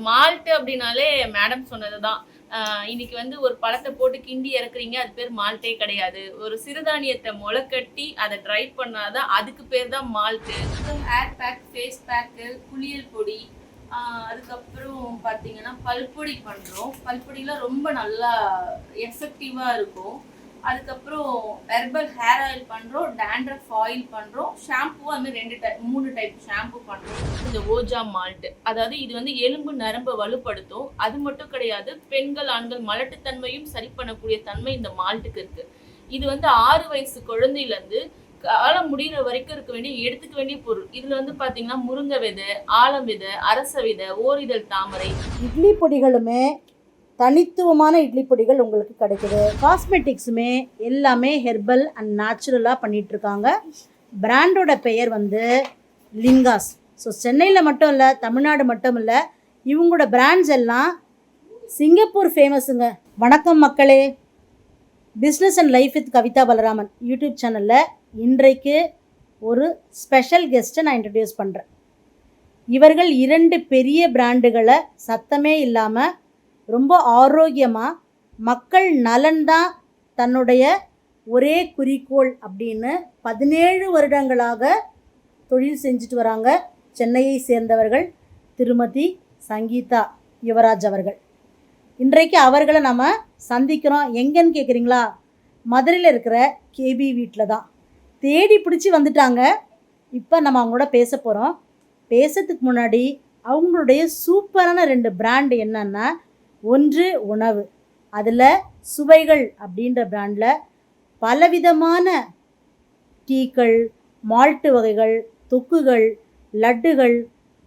Malt அப்படின்னாலே madam சொன்னதுதான். இன்னைக்கு வந்து ஒரு பழத்தை போட்டு கிண்டி இறக்குறீங்க, அது பேர் மால்ட்டே கிடையாது. ஒரு சிறுதானியத்தை முளைக்கட்டி அதை ட்ரை பண்ணாதான் அதுக்கு பேர் தான் malt. Hair pack, face pack, குளியல் பொடி, அதுக்கப்புறம் பார்த்தீங்கன்னா பல்பொடி பண்ணுறோம். பல்பொடிலாம் ரொம்ப நல்லா எஃபெக்டிவாக இருக்கும். அதுக்கப்புறம் ஹெர்பல் ஹேர் ஆயில் பண்ணுறோம், டேண்ட்ரஃப் ஆயில் பண்ணுறோம், ஷாம்பு அது மாதிரி 3 டைப் ஷாம்பு பண்ணுறோம். இந்த ஓஜா மால்ட், அதாவது இது வந்து எலும்பு நரம்பை வலுப்படுத்தும். அது மட்டும் கிடையாது, பெண்கள் ஆண்கள் மலட்டுத்தன்மையும் சரி பண்ணக்கூடிய தன்மை இந்த மால்ட்டுக்கு இருக்கு. இது வந்து 6 வயசு குழந்தையிலேருந்து காலம் முடிகிற வரைக்கும் எடுத்துக்க வேண்டிய பொருள். இதுல வந்து பாத்தீங்கன்னா முருங்கை விதை, ஆலம் விதை, அரச விதை, ஓரிதழ் தாமரை. இட்லி பொடிகளுமே தனித்துவமான இட்லி பொடிகள் உங்களுக்கு கிடைக்குது. காஸ்மெட்டிக்ஸுமே எல்லாமே ஹெர்பல் அண்ட் நேச்சுரலாக பண்ணிகிட்ருக்காங்க. பிராண்டோட பெயர் வந்து லிங்காஸ். ஸோ சென்னையில் மட்டும் இல்லை, தமிழ்நாடு மட்டும் இல்லை, இவங்களோட பிராண்ட்ஸ் எல்லாம் சிங்கப்பூர் ஃபேமஸுங்க. வணக்கம் மக்களே, business and life with Kavitha Balaraman YouTube சேனலில் இன்றைக்கு ஒரு ஸ்பெஷல் கெஸ்ட்டை நான் இன்ட்ரடியூஸ் பண்ணுறேன். இவர்கள் 2 பெரிய பிராண்டுகளை சத்தமே இல்லாமல் ரொம்ப ஆரோக்கியமாக மக்கள் நலன்தான் தன்னுடைய ஒரே குறிக்கோள் அப்படின்னு 17 வருடங்களாக தொழில் செஞ்சுட்டு வராங்க. சென்னையை சேர்ந்தவர்கள் திருமதி சங்கீதா யுவராஜ் அவர்கள். இன்றைக்கு அவர்களை நம்ம சந்திக்கிறோம். எங்கன்னு கேட்குறீங்களா? மதுரையில் இருக்கிற கேபி வீட்டில் தான். தேடி பிடிச்சி வந்துட்டாங்க. இப்போ நம்ம அவங்களோட பேச போகிறோம். பேசுறதுக்கு முன்னாடி அவங்களுடைய சூப்பரான 2 பிராண்டு என்னன்னா, ஒன்று உணவு, அதில் சுவைகள் அப்படின்ற பிராண்டில் பலவிதமான டீக்கள், மால்ட்டு வகைகள், தொக்குகள், லட்டுகள்,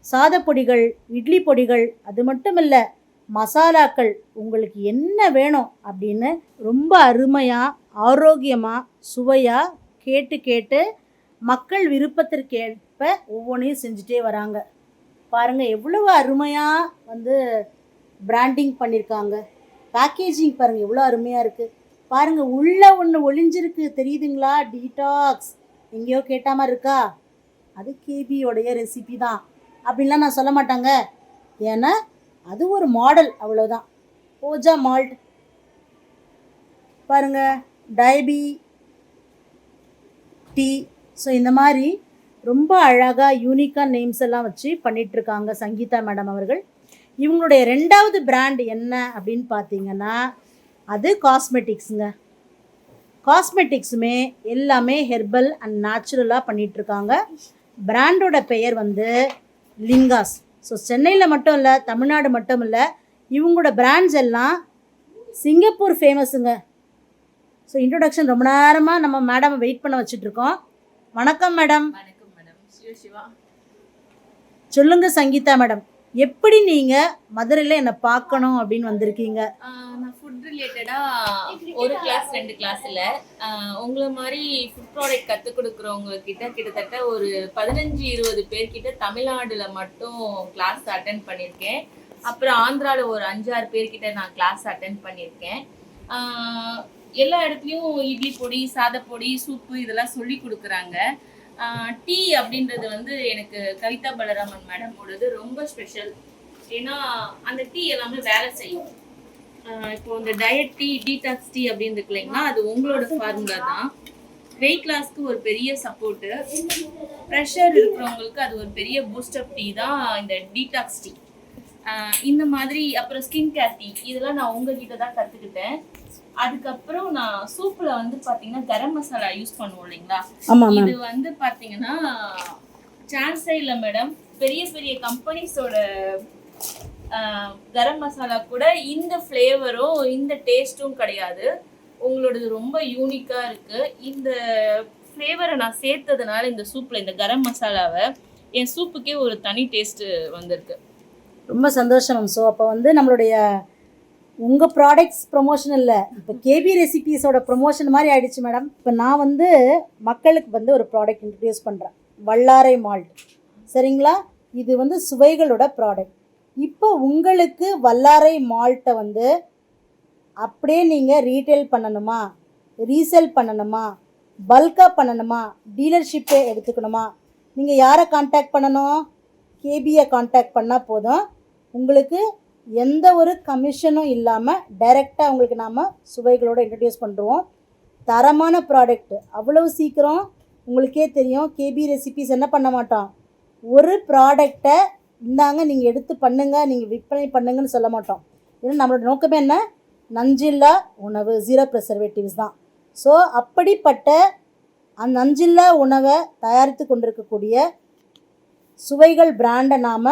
சாதப்பொடிகள், இட்லி பொடிகள், அது மட்டும் இல்லை மசாலாக்கள், உங்களுக்கு என்ன வேணும் அப்படின்னு ரொம்ப அருமையாக ஆரோக்கியமாக சுவையாக கேட்டு மக்கள் விருப்பத்திற்கேற்ப ஒவ்வொன்றையும் செஞ்சுட்டே வராங்க. பாருங்கள் எவ்வளவு அருமையாக வந்து பிராண்டிங் பண்ணியிருக்காங்க. பேக்கேஜிங் பாருங்கள் எவ்வளோ அருமையாக இருக்குது. பாருங்கள் உள்ளே ஒன்று ஒளிஞ்சிருக்கு தெரியுதுங்களா? டீடாக்ஸ். எங்கேயோ கேட்ட மாதிரி இருக்கா? அது கேபியோடைய ரெசிபி தான் அப்படின்லாம் நான் சொல்ல மாட்டாங்க. ஏன்னா அது ஒரு மாடல், அவ்வளோதான். ஓஜா மால்ட் பாருங்கள், டைபி டீ. ஸோ இந்த மாதிரி ரொம்ப அழகாக யூனிக்காக நேம்ஸ் எல்லாம் வச்சு பண்ணிகிட்ருக்காங்க சங்கீதா மேடம் அவர்கள். இவங்களுடைய 2வது பிராண்ட் என்ன அப்படின்னு பார்த்தீங்கன்னா, அது காஸ்மெட்டிக்ஸுங்க. காஸ்மெட்டிக்ஸுமே எல்லாமே ஹெர்பல் அண்ட் நேச்சுரலாக பண்ணிகிட்ருக்காங்க. பிராண்டோட பெயர் வந்து லிங்காஸ். ஸோ சென்னையில் மட்டும் இல்லை, தமிழ்நாடு மட்டும் இல்லை, இவங்களோட பிராண்ட்ஸ் எல்லாம் சிங்கப்பூர் ஃபேமஸுங்க. ஸோ இன்ட்ரொடக்ஷன் ரொம்ப நேரமாக நம்ம மேடம் வெயிட் பண்ண வச்சுட்ருக்கோம். வணக்கம் மேடம். வணக்கம் மேடம். சிவா. சொல்லுங்கள் சங்கீதா மேடம், எப்படி நீங்கள் மதுரையில் என்னை பார்க்கணும் அப்படின்னு வந்திருக்கீங்க? நான் ஃபுட் ரிலேட்டடாக ஒரு கிளாஸ் 2 கிளாஸில் உங்களை மாதிரி ஃபுட் ப்ராடக்ட் கற்றுக் கொடுக்குறவங்க கிட்டத்தட்ட ஒரு 15-20 பேர்கிட்ட தமிழ்நாடுல மட்டும் கிளாஸ் அட்டென்ட் பண்ணியிருக்கேன். அப்புறம் ஆந்திராவில் ஒரு 5-6 பேர்கிட்ட நான் கிளாஸ் அட்டென்ட் பண்ணியிருக்கேன். எல்லா இடத்துலையும் இட்லி பொடி, சாதப்பொடி, சூப்பு இதெல்லாம் சொல்லி கொடுக்குறாங்க. டீ அப்படின்றது வந்து எனக்கு கவிதா பலராமன் மேடமோடது ரொம்ப ஸ்பெஷல். ஏன்னா அந்த டீ எல்லாமே வேலை செய்யும். இப்போ இந்த டயட் டீ, டீடாக்ஸ் டீ அப்படின்னு இருக்கு இல்லைங்களா, அது உங்களோட ஃபார்முலா தான். வெயிட் லாஸ்க்கு ஒரு பெரிய சப்போர்ட்டு, ப்ரெஷர் இருக்கிறவங்களுக்கு அது ஒரு பெரிய பூஸ்டப் டீ தான் இந்த டீடாக்ஸ் டீ. இந்த மாதிரி அப்புறம் ஸ்கின் கேர் டீ, இதெல்லாம் நான் உங்ககிட்ட தான் கற்றுக்கிட்டேன். அதுக்கப்புறம் நான் சூப்ல வந்து பாத்தீங்கன்னா கரம் மசாலா யூஸ் பண்ணுவோம் இல்லைங்களா, இது வந்து பாத்தீங்கன்னா சான்ஸே இல்லை மேடம். பெரிய பெரிய கம்பெனிஸோட கரம் மசாலா கூட இந்த ஃப்ளேவரும் இந்த டேஸ்ட்டும் கிடையாது. உங்களோடது ரொம்ப யூனிக்கா இருக்கு. இந்த ஃப்ளேவரை நான் சேர்த்ததுனால இந்த சூப்ல இந்த கரம் மசாலாவை என் சூப்புக்கே ஒரு தனி டேஸ்ட் வந்திருக்கு. ரொம்ப சந்தோஷம். ஸோ அப்போ வந்து நம்மளுடைய உங்கள் ப்ராடக்ட்ஸ் ப்ரொமோஷன் இல்லை, இப்போ கேபி ரெசிபீஸோட ப்ரொமோஷன் மாதிரி ஆயிடுச்சு மேடம். இப்போ நான் வந்து மக்களுக்கு வந்து ஒரு ப்ராடக்ட் இன்ட்ரடியூஸ் பண்ணுறேன், வல்லாரை மால்ட். சரிங்களா? இது வந்து சுவைகளோட ப்ராடக்ட். இப்போ உங்களுக்கு வல்லாரை மால்ட்டை வந்து அப்படியே நீங்கள் ரீட்டைல் பண்ணணுமா, ரீசேல் பண்ணணுமா, பல்காக பண்ணணுமா, டீலர்ஷிப்பே எடுத்துக்கணுமா, நீங்கள் யாரை கான்டாக்ட் பண்ணணும்? கேபியை கான்டாக்ட் பண்ணால் போதும். உங்களுக்கு எந்த ஒரு கமிஷனும் இல்லாமல் டைரெக்டாக உங்களுக்கு நாம் சுவைகளோடு இன்ட்ரடியூஸ் பண்ணுறோம். தரமான ப்ராடக்ட். அவ்வளவு சீக்கிரம் உங்களுக்கே தெரியும் கேபி ரெசிபீஸ் என்ன பண்ண மாட்டோம், ஒரு ப்ராடக்டை இந்தாங்க நீங்கள் எடுத்து பண்ணுங்கள், நீங்கள் விற்பனை பண்ணுங்கன்னு சொல்ல மாட்டோம். ஏன்னா நம்மளோட நோக்கமே என்ன, நஞ்சில்லா உணவு, 0 ப்ரிசர்வேட்டிவ்ஸ் தான். ஸோ அப்படிப்பட்ட அந்த நஞ்சில்லா உணவை தயாரித்து கொண்டிருக்கக்கூடிய சுவைகள் பிராண்டை நாம்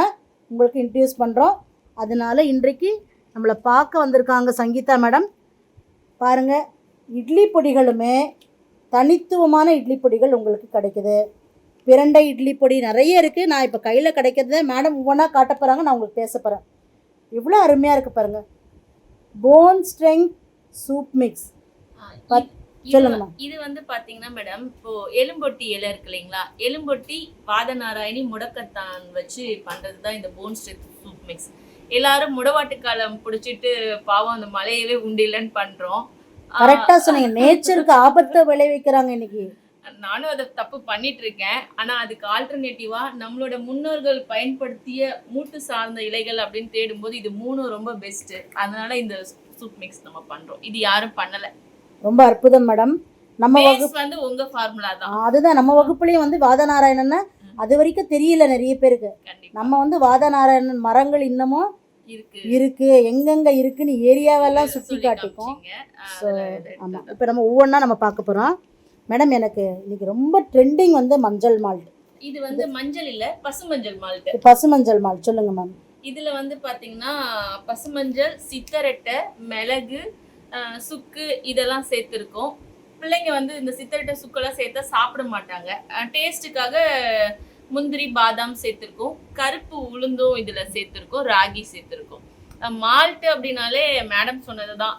உங்களுக்கு இன்ட்ரடியூஸ் பண்ணுறோம். அதனால் இன்றைக்கு நம்மளை பார்க்க வந்திருக்காங்க சங்கீதா மேடம். பாருங்கள், இட்லி பொடிகளுமே தனித்துவமான இட்லி பொடிகள் உங்களுக்கு கிடைக்குது. பிரண்டை இட்லி பொடி நிறைய இருக்குது. நான் இப்போ கையில் கிடைக்கிறத மேடம் ஒவ்வொன்றா காட்ட போகிறாங்க, நான் உங்களுக்கு பேச போகிறேன். எவ்வளோ அருமையாக இருக்குது பாருங்கள். போன் ஸ்ட்ரெங்க் சூப் மிக்ஸ் சொல்லுங்கம்மா. இது வந்து பாத்தீங்கன்னா மேடம், இப்போ எலும்பொட்டி இலை இருக்கு இல்லைங்களா, எலும்பொட்டி வாதநாராயணி முடக்கத்தான் வச்சு பண்றதுதான் இந்த போன் ஸ்ட்ரெங்க் சூப் மிக்ஸ். எல்லாரும் முடவாட்டு காலம் பிடிச்சிட்டு பாவம் அந்த மலையவே உண்டிலன்னு பண்றோம். கரெக்டா சொன்னீங்க. நேச்சருக்கு ஆபத்தை விளைவிக்கிறாங்க இன்னைக்கு. நானும் அதை தப்பு பண்ணிட்டு இருக்கேன். ஆனா அதுக்கு ஆல்டர்னேட்டிவா நம்மளோட முன்னோர்கள் பயன்படுத்திய மூட்டு சார்ந்த இலைகள் அப்படின்னு தேடும்போது இது 3 ரொம்ப பெஸ்ட். அதனால இந்த சூப் மிக்ஸ் நம்ம பண்றோம். இது யாரும் பண்ணல. ரொம்ப அற்புதம் மேடம். நம்ம வகுப்பு வந்து உங்க ஃபார்முலா தான். அதுதான் நம்ம வகுப்புலயும் வந்து வாதநாராயணன் அது வரைக்கும் தெரியல நிறைய பேருக்கு. நம்ம வந்து வாதநாராயணன் மரங்கள் இன்னமும் இருக்கு, எங்கெங்க இருக்குன்னு ஏரியாவெல்லாம் சுற்றி காட்டிக்கும். ஸோ ஆமாம், இப்போ நம்ம ஒவ்வொன்றா நம்ம பார்க்க போகிறோம். மேடம், எனக்கு இன்னைக்கு ரொம்ப ட்ரெண்டிங் வந்து மஞ்சள் மால்ட். இது வந்து மஞ்சள் இல்ல, பசுமஞ்சள் மால்ட். பசுமஞ்சள் மால்ட் சொல்லுங்க மேம். இதுல வந்து பாத்தீங்கன்னா பசுமஞ்சள், சித்தரெட்டை, மிளகு, சுக்கு இதெல்லாம் சேர்த்துருக்கோம். பிள்ளைங்க வந்து இந்த சித்தரெட்டை சுக்கெல்லாம் சேர்த்தா சாப்பிட மாட்டாங்க. டேஸ்ட்டுக்காக முந்திரி, பாதாம் சேர்த்துருக்கோம். கருப்பு உளுந்தும் இதுல சேர்த்துருக்கோம், ராகி சேர்த்துருக்கோம். மால்ட்டு அப்படின்னாலே மேடம் சொன்னதுதான்.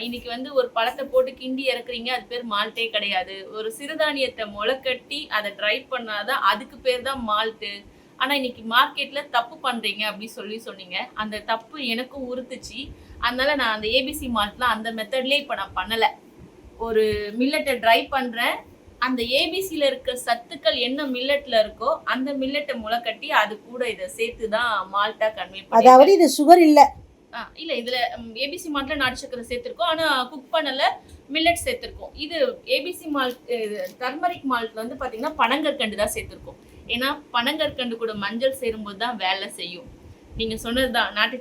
இன்னைக்கு வந்து ஒரு பழத்தை போட்டு கிண்டி இறக்குறீங்க, அது பேர் மால்ட்டே கிடையாது. ஒரு சிறுதானியத்தை முளைக்கட்டி அதை ட்ரை பண்ணாதான் அதுக்கு பேர் தான் மால்ட்டு. ஆனா இன்னைக்கு மார்க்கெட்ல தப்பு பண்றீங்க அப்படி சொன்னீங்க. அந்த தப்பு எனக்கும் உறுத்துச்சு. அதனால நான் அந்த ஏபிசி மால்ட்லாம் அந்த மெத்தட்லயே இப்ப நான் பண்ணல. ஒரு மில்லட்டை ட்ரை பண்றேன். அந்த ஏபிசில இருக்க சத்துக்கள் என்ன மில்லட்ல இருக்கோ அந்த மில்லட்டை முளைக்கட்டி அது கூட இதை சேர்த்து தான் மால்ட்டா கன்வே பண்ணி. அதாவது இது சுகர் இல்ல. இல்ல, இதுல ஏபிசி மால்ட்ல நாட்டு சக்கரை சேர்த்திருக்கோம். ஆனா குக் பண்ணல, மில்லட் சேர்த்திருக்கோம். இது ஏபிசி மால்ட், டர்மரிக் மால்ட் வந்து பாத்தீங்கன்னா பனங்கற்கண்டு தான் சேர்த்திருக்கோம். ஏன்னா பனங்கற்கண்டு கூட மஞ்சள் சேரும்போது தான் வேலை செய்யும். நீங்க சொன்னதுதான், நாட்டு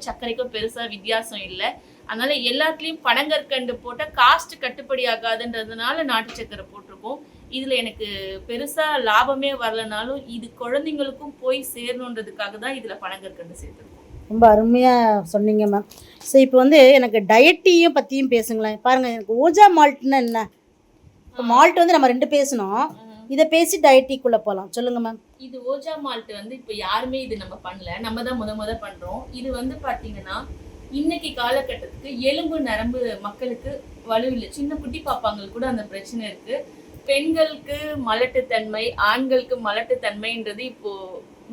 சர்க்கரைக்கும் பெருசா வித்தியாசம் இல்லை. அதனால எல்லாத்துலயும் பனங்கற்கண்டு போட்ட காஸ்ட் கட்டுப்படி ஆகாதுன்றதுனால நாட்டு சர்க்கரை போட்டிருக்கோம். இதுல எனக்கு பெருசா லாபமே வரலனாலும் இது குழந்தைங்களுக்கும் போய் சேரணுன்றதுக்காக தான் இதுல பனங்கற்கண்டு சேர்த்துருக்கோம். ரொம்ப அருமையாக சொன்னீங்க மேம். ஸோ இப்போ வந்து எனக்கு டயட்டையும் பற்றியும் பேசுங்களேன். பாருங்கள், எனக்கு ஓஜா மால்ட்னா என்ன? இப்போ மால்ட் வந்து நம்ம 2 பேசணும், இதை பேசி டயட்டிக்குள்ளே போகலாம். சொல்லுங்கள் மேம். இது ஓஜா மால்ட் வந்து இப்போ யாருமே இது நம்ம பண்ணல, நம்ம தான் முத பண்ணுறோம். இது வந்து பார்த்தீங்கன்னா இன்னைக்கு காலகட்டத்துக்கு எலும்பு நரம்பு மக்களுக்கு வலுவில்லை. சின்ன குட்டி பாப்பாங்களுக்கு கூட அந்த பிரச்சனை இருக்கு. பெண்களுக்கு மலட்டுத்தன்மை, ஆண்களுக்கு மலட்டுத்தன்மைன்றது இப்போ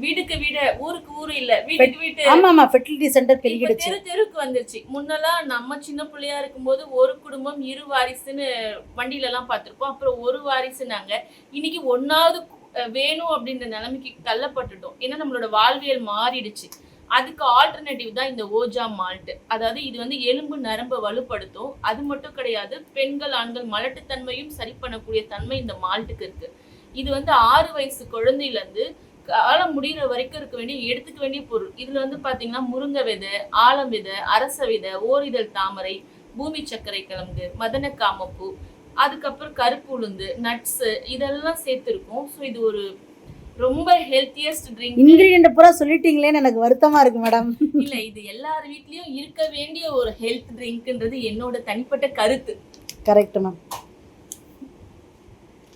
வீடுக்கு வீடு, ஊருக்கு ஊரு இல்ல, வீட்டுக்கு வீட்டு. ஆமாமா, ஃபெர்டிலிட்டி சென்டர் பெருகிடுச்சு, தெருக்கு வந்துருச்சு. முன்னெல்லாம் நம்ம சின்ன பிள்ளையா இருக்கும்போது ஒரு குடும்பம் 2 வாரிசுன்னு வண்டியில எல்லாம் பார்த்திருப்போம். அப்புறம் 1 வாரிசுனாங்க. இன்னைக்கு 1வது வேணும் அப்படின்ற நிலைமைக்கு தள்ளப்பட்டுட்டோம். ஏன்னா நம்மளோட வாழ்வியல் மாறிடுச்சு. அதுக்கு ஆல்டர்னேட்டிவ் தான் இந்த ஓஜா மால்ட். அதாவது இது வந்து எலும்பு நரம்பை வலுப்படுத்தும். அது மட்டும் கிடையாது, பெண்கள் ஆண்கள் மலட்டுத்தன்மையும் சரி பண்ணக்கூடிய தன்மை இந்த மால்ட்டுக்கு இருக்கு. இது வந்து 6 வயசு குழந்தையில இருந்து காலம் முடிகிற வரைக்கும் எடுத்துக்க வேண்டிய பொருள். இதுல வந்து பாத்தீங்கன்னா முருங்கை விதை, ஆலம் விதை, அரச விதை, ஓரிதழ் தாமரை, பூமி சர்க்கரை கிழங்கு, மதன காமப்பூ, அதுக்கப்புறம் கருப்பு உளுந்து, நட்ஸ் இதெல்லாம் சேர்த்துருக்கோம். ஸோ இது ஒரு ரொம்ப ஹெல்த்தியஸ்ட் ட்ரிங்க். இன்கிரிடியன்ட் பூரா சொல்லிட்டீங்களேன்னு எனக்கு வருத்தமா இருக்கு மேடம். இல்ல, இது எல்லார் வீட்லயும் இருக்க வேண்டிய ஒரு ஹெல்த் ட்ரிங்க்ன்றது என்னோட தனிப்பட்ட கருத்து. Correct ma'am.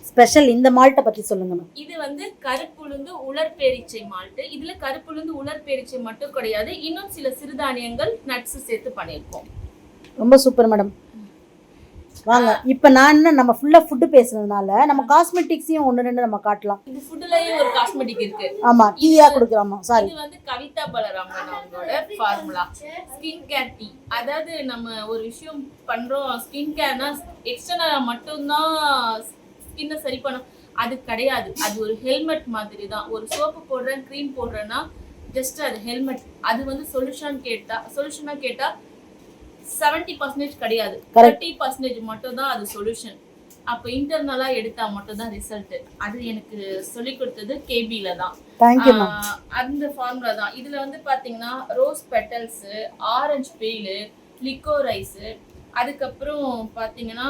ஸ்பெஷல் இந்த மால்ட்டை பற்றி சொல்லுங்க மேம். இது வந்து கருப்புளுந்து உலர்பேரிச்சை மால்ட். இதுல கருப்புளுந்து உலர்பேரிச்சை மட்டும் கிடையாது, இன்னும் சில சிறுதானியங்கள் நட்ஸ் சேர்த்து பண்ணியிருக்கோம். ரொம்ப சூப்பர் மேடம். வாங்க, இப்போ நான் என்ன, நம்ம ஃபுல்லா ஃபுட் பேசுறதுனால நம்ம காஸ்மெட்டிக்ஸையும் 1-2 நம்ம காட்டலாம். இது ஃபுட்லயே ஒரு காஸ்மெட்டிக் இருக்கு. ஆமா, டீயா குடுக்குறோமா? சாரி, இது வந்து கவிதா பலராமன் அவங்களோட ஃபார்முலா ஸ்கின் கேர் டீ. அதாவது நம்ம ஒரு விஷயம் பண்றோம், ஸ்கின் கேர்னா எக்ஸ்டர்னலா மட்டும்தான் ஸ்கின்னை சரி பண்ணும், அது கிடையாது. அது ஒரு ஹெல்மெட் மாதிரி தான். ஒரு சோப்பு போடுறேன், க்ரீம் போடுறேன்னா ஜஸ்ட் அது ஹெல்மெட். அது வந்து சொல்யூஷனா கேட்டா 70% கிடையாது, 30% மட்டும் தான் அது சொல்யூஷன். அப்ப இன்டர்னலா எடுத்தா மட்டும் தான் ரிசல்ட். அது எனக்கு சொல்லி கொடுத்தது கேபில தான். Thank you ma'am. அந்த ஃபார்முலா தான். இதுல வந்து பாத்தீங்கன்னா rose petals, orange peel, liquorice, அதுக்கப்புறம் பாத்தீங்கன்னா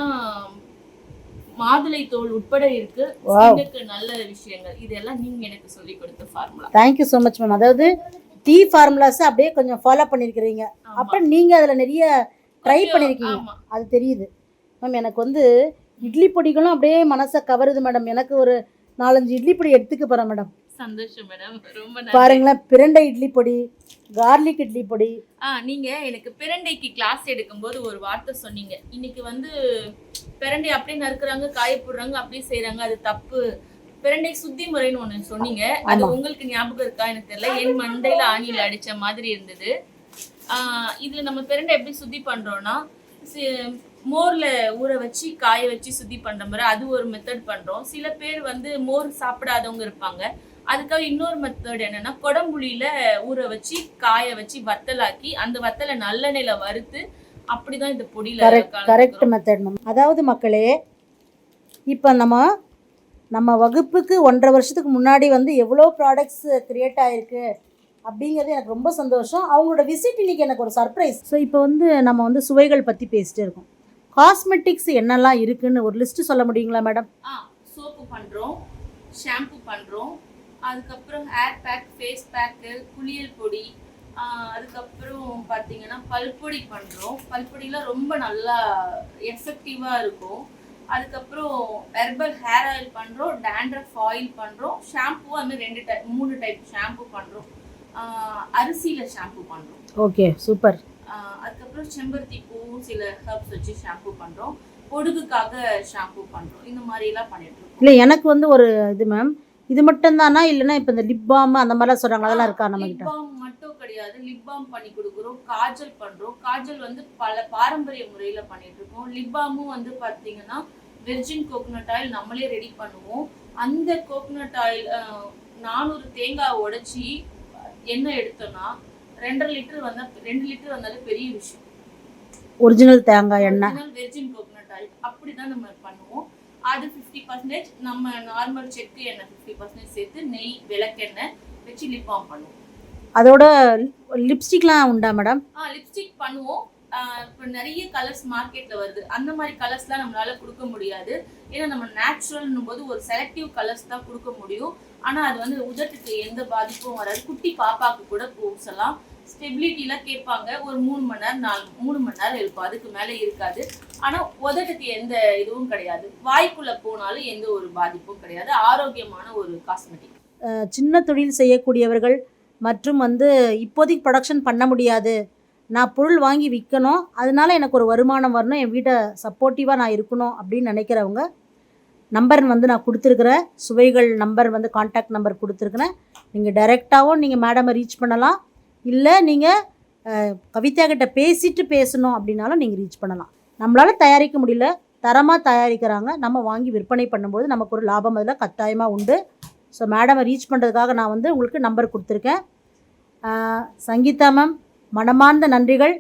மாதுளை தோல் உட்பட இருக்கு. ஸ்கின்னுக்கு நல்ல விஷயங்கள். இதெல்லாம் நீங்க எனக்கு சொல்லி கொடுத்த formula. Thank you so much ma'am. அதாவது டீ ஃபார்முலாஸ் அப்படியே கொஞ்சம் ஃபாலோ பண்ணியிருக்கிறீங்க. அப்போ நீங்கள் அதில் நிறைய ட்ரை பண்ணியிருக்கீங்க, அது தெரியுது மேம். எனக்கு வந்து இட்லி பொடிகளும் அப்படியே மனசை கவருது மேடம். எனக்கு ஒரு 4-5 இட்லி பொடி எடுத்துக்க போகிறேன் மேடம். சந்தோஷம் மேடம், ரொம்ப நன்றி. பாருங்களேன், பிரண்டை இட்லி பொடி, கார்லிக் இட்லி பொடி. நீங்க எனக்கு பிரண்டைக்கு கிளாஸ் எடுக்கும்போது ஒரு வார்த்தை சொன்னீங்க. இன்னைக்கு வந்து பிரண்டை அப்படியே நறுக்குறாங்க, காய போடுறாங்க, அப்படியே செய்யறாங்க, அது தப்பு. பிரண்டை சுத்தி முறைன்னு ஒண்ணு சொன்னீங்க. அது உங்களுக்கு ஞாபகம் இருக்கா எனக்கு தெரியல. என் மண்டையில ஆணியில அடிச்ச மாதிரி இருந்தது. இதுல நம்ம பிரண்டை எப்படி சுத்தி பண்றோம்னா, மோர்ல ஊற வச்சு காய வச்சு சுத்தி பண்ற மாதிரி அது ஒரு மெத்தட் பண்றோம். சில பேர் வந்து மோர் சாப்பிடாதவங்க இருப்பாங்க. அதுக்காக இன்னொரு மெத்தட் என்னன்னா, கொடம்புளியில ஊற வச்சு காய வச்சு வத்தலாக்கி அந்த வத்தலை நல்லெண்ணெயில வறுத்து அப்படிதான் இந்த பொடியில. Correct method ma'am. அதாவது மக்களே, இப்போ நம்ம வகுப்புக்கு 1.5 வருஷத்துக்கு முன்னாடி வந்து எவ்வளோ ப்ராடக்ட்ஸ் கிரியேட் ஆகிருக்கு அப்படிங்கிறது எனக்கு ரொம்ப சந்தோஷம். அவங்களோட விசிட் இன்னைக்கு எனக்கு ஒரு சர்ப்ரைஸ். ஸோ இப்போ வந்து நம்ம வந்து சுவைகள் பற்றி பேசிட்டு இருக்கோம். காஸ்மெட்டிக்ஸ் என்னெல்லாம் இருக்குன்னு ஒரு லிஸ்ட்டு சொல்ல முடியுங்களா மேடம்? சோப்பு பண்ணுறோம், ஷாம்பு பண்ணுறோம், அதுக்கப்புறம் ஹேர் பேக், ஃபேஸ் பேக்கு, குளியல் பொடி, அதுக்கப்புறம் பார்த்தீங்கன்னா பல்பொடி பண்ணுறோம். பல்பொடிலாம் ரொம்ப நல்லா எஃபெக்டிவாக இருக்கும். அதுக்கப்புறம் ஹெர்பல் ஹேர் ஆயில் பண்ணுறோம், டேண்ட்ரஃப் ஆயில் பண்ணுறோம், ஷாம்பு அந்த 3 டைப் ஷாம்பு பண்ணுறோம், அரிசியில் ஷாம்பு பண்ணுறோம். Okay, super. அதுக்கப்புறம் செம்பருத்தி பூவும் சில ஹர்ப்ஸ் வச்சு ஷாம்பு பண்ணுறோம், பொடுகுக்காக ஷாம்பு பண்ணுறோம். இந்த மாதிரிலாம் பண்ணிட்டு இருக்கோம். இல்லை, எனக்கு வந்து ஒரு இது மேம், இது மட்டும் தானா இல்லைன்னா இப்போ இந்த லிப் பாம் அந்த மாதிரிலாம் சொல்கிறாங்க, அதெல்லாம் இருக்கா நம்ம கிட்ட? லிப் பாம் மட்டும் கிடையாது, லிப் பாம் பண்ணி கொடுக்குறோம், காஜல் பண்ணுறோம். காஜல் வந்து பல பாரம்பரிய முறையில் பண்ணிட்டு இருக்கோம். லிப் பாமும் வந்து பார்த்தீங்கன்னா வெர்ஜின் கோகோனட் ஆயில் நம்மளே ரெடி பண்ணுவோம். அந்த கோகோனட் ஆயில் 400 தேங்காய் உடைச்சி எண்ணெய் எடுத்தோம்னா 2 லிட்டர் வந்தாலே பெரிய விஷயம். ஒரிஜினல் தேங்காய் எண்ணெய், வெர்ஜின் கோகோனட் ஆயில் அப்படிதான் நம்ம பண்ணுவோம். அது 50%, நம்ம நார்மல் செக்கு எண்ணெய் 50% சேர்த்து நெய், விளக்கெண்ணெய் வச்சு லிப் பாம் பண்ணுவோம். அதோட லிப்ஸ்டிக்லாம் உண்டா மேடம்? லிப்ஸ்டிக் பண்ணுவோம். இப்போ நிறைய கலர்ஸ் மார்க்கெட்ல வருது. அந்த மாதிரி கலர்ஸ்லாம் நம்மளால கொடுக்க முடியாது. ஏன்னா நம்ம நேச்சுரல்னும் போது ஒரு செலக்டிவ் கலர்ஸ் தான் கொடுக்க முடியும். ஆனால் அது வந்து உதட்டுக்கு எந்த பாதிப்பும் வராது. குட்டி பாப்பாக்கு கூட பூசலாம். ஸ்டெபிலிட்டிலாம் கேட்பாங்க. ஒரு 3 மணி நேரம் 3 மணி நேரம் இருக்கும், அதுக்கு மேலே இருக்காது. ஆனால் உதட்டுக்கு எந்த இதுவும் கிடையாது. வாய்க்குள்ளே போனாலும் எந்த ஒரு பாதிப்பும் கிடையாது. ஆரோக்கியமான ஒரு காஸ்மெட்டிக். சின்ன தொழில் செய்யக்கூடியவர்கள் மற்றும் வந்து இப்போதைக்கு ப்ரொடக்ஷன் பண்ண முடியாது, நான் பொருள் வாங்கி விற்கணும், அதனால எனக்கு ஒரு வருமானம் வரணும், என் வீட்டை சப்போர்ட்டிவாக நான் இருக்கணும் அப்படின்னு நினைக்கிறவங்க நம்பர் வந்து நான் கொடுத்துருக்குறேன். சுவைகள் நம்பர் வந்து கான்டாக்ட் நம்பர் கொடுத்துருக்குறேன். நீங்கள் டைரெக்டாகவும் நீங்கள் மேடமை ரீச் பண்ணலாம். இல்லை நீங்கள் கவிதா கிட்ட பேசணும் அப்படின்னாலும் நீங்கள் ரீச் பண்ணலாம். நம்மளால் தயாரிக்க முடியல, தரமாக தயாரிக்கிறாங்க, நம்ம வாங்கி விற்பனை பண்ணும்போது நமக்கு ஒரு லாபம் அதில் கட்டாயமாக உண்டு. ஸோ மேடமை ரீச் பண்ணுறதுக்காக நான் வந்து உங்களுக்கு நம்பர் கொடுத்துருக்கேன். சங்கீதா மேம், மனமார்ந்த நன்றிகள்.